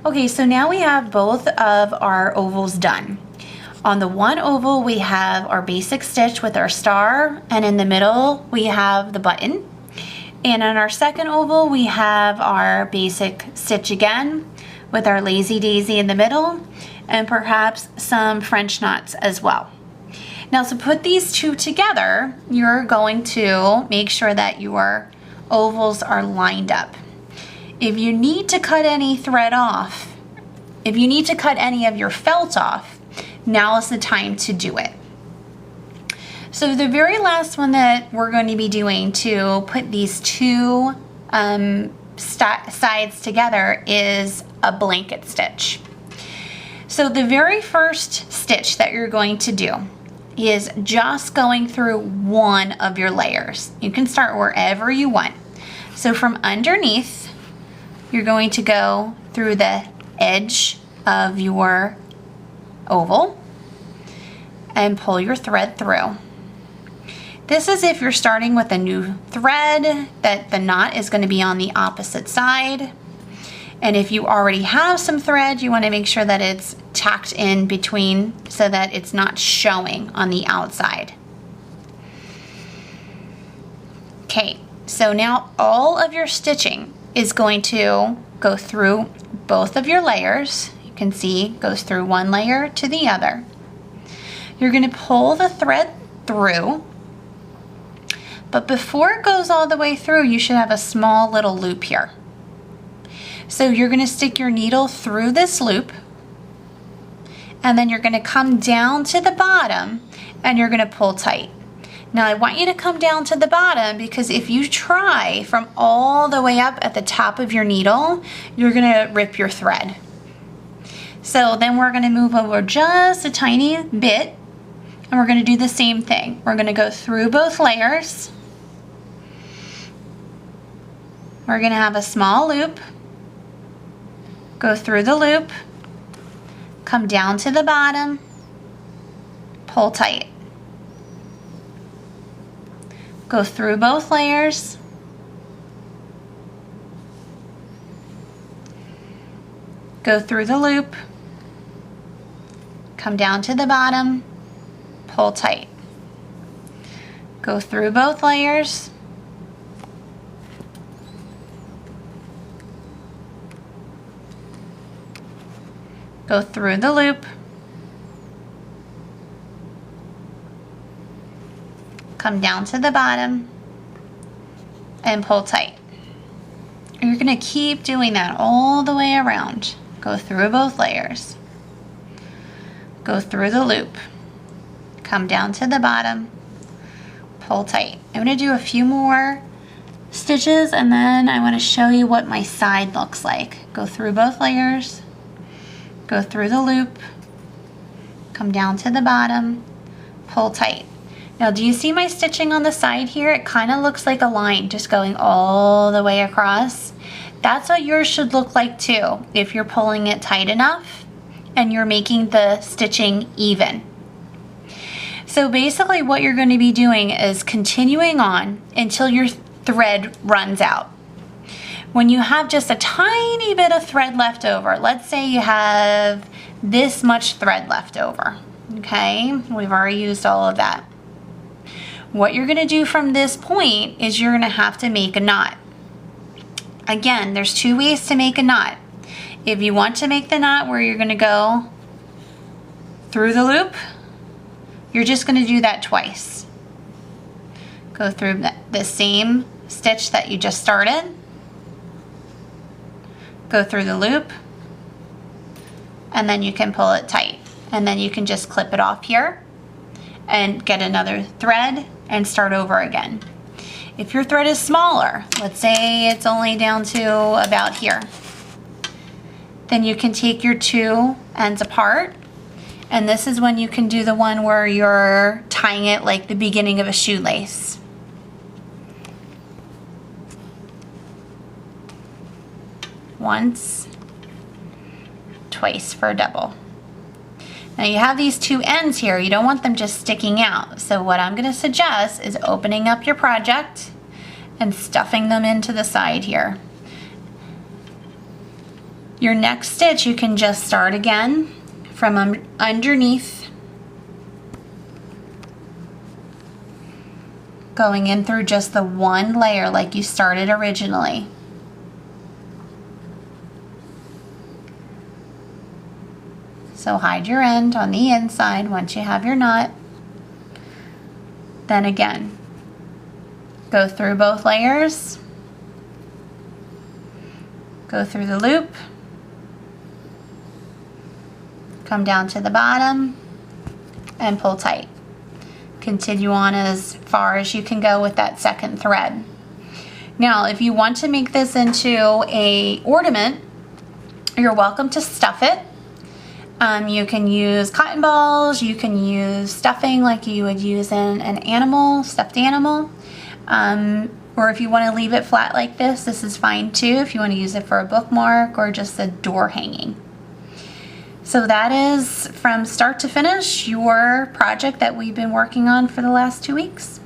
Okay, so now we have both of our ovals done. On the one oval, we have our basic stitch with our star, and in the middle, we have the button. And on our second oval, we have our basic stitch again with our lazy daisy in the middle, and perhaps some French knots as well. Now to put these two together, you're going to make sure that your ovals are lined up. If you need to cut any thread off, if you need to cut any of your felt off, now is the time to do it. So the very last one that we're going to be doing to put these two sides together is a blanket stitch. So the very first stitch that you're going to do is just going through one of your layers. You can start wherever you want. So from underneath, you're going to go through the edge of your oval and pull your thread through. This is if you're starting with a new thread, that the knot is going to be on the opposite side. And if you already have some thread, you want to make sure that it's tacked in between so that it's not showing on the outside. Okay, so now all of your stitching is going to go through both of your layers. You can see it goes through one layer to the other. You're going to pull the thread through, but before it goes all the way through, you should have a small little loop here. So you're going to stick your needle through this loop, and then you're going to come down to the bottom and you're going to pull tight. Now I want you to come down to the bottom, because if you try from all the way up at the top of your needle, you're going to rip your thread. So then we're going to move over just a tiny bit, and we're going to do the same thing. We're going to go through both layers. We're going to have a small loop, go through the loop, come down to the bottom, pull tight. Go through both layers, go through the loop, come down to the bottom, pull tight. Go through both layers, go through the loop, come down to the bottom, and pull tight. And you're going to keep doing that all the way around. Go through both layers, go through the loop, come down to the bottom, pull tight. I'm going to do a few more stitches, and then I want to show you what my side looks like. Go through both layers, go through the loop, come down to the bottom, pull tight. Now, do you see my stitching on the side here? It kind of looks like a line just going all the way across. That's what yours should look like too, if you're pulling it tight enough and you're making the stitching even. So basically what you're going to be doing is continuing on until your thread runs out. When you have just a tiny bit of thread left over, let's say you have this much thread left over, okay? We've already used all of that. What you're going to do from this point is you're going to have to make a knot. Again, there's two ways to make a knot. If you want to make the knot where you're going to go through the loop, you're just going to do that twice. Go through the same stitch that you just started, go through the loop, and then you can pull it tight. And then you can just clip it off here and get another thread and start over again. If your thread is smaller, let's say it's only down to about here, then you can take your two ends apart, and this is when you can do the one where you're tying it like the beginning of a shoelace. Once, twice for a double. Now you have these two ends here, you don't want them just sticking out. So what I'm going to suggest is opening up your project and stuffing them into the side here. Your next stitch, you can just start again from underneath, going in through just the one layer like you started originally. So hide your end on the inside once you have your knot. Then again, go through both layers, go through the loop, come down to the bottom and pull tight. Continue on as far as you can go with that second thread. Now, if you want to make this into an ornament, you're welcome to stuff it. You can use cotton balls, you can use stuffing like you would use in an animal, stuffed animal. Or if you want to leave it flat like this is fine too, if you want to use it for a bookmark or just a door hanging. So that is from start to finish your project that we've been working on for the last 2 weeks.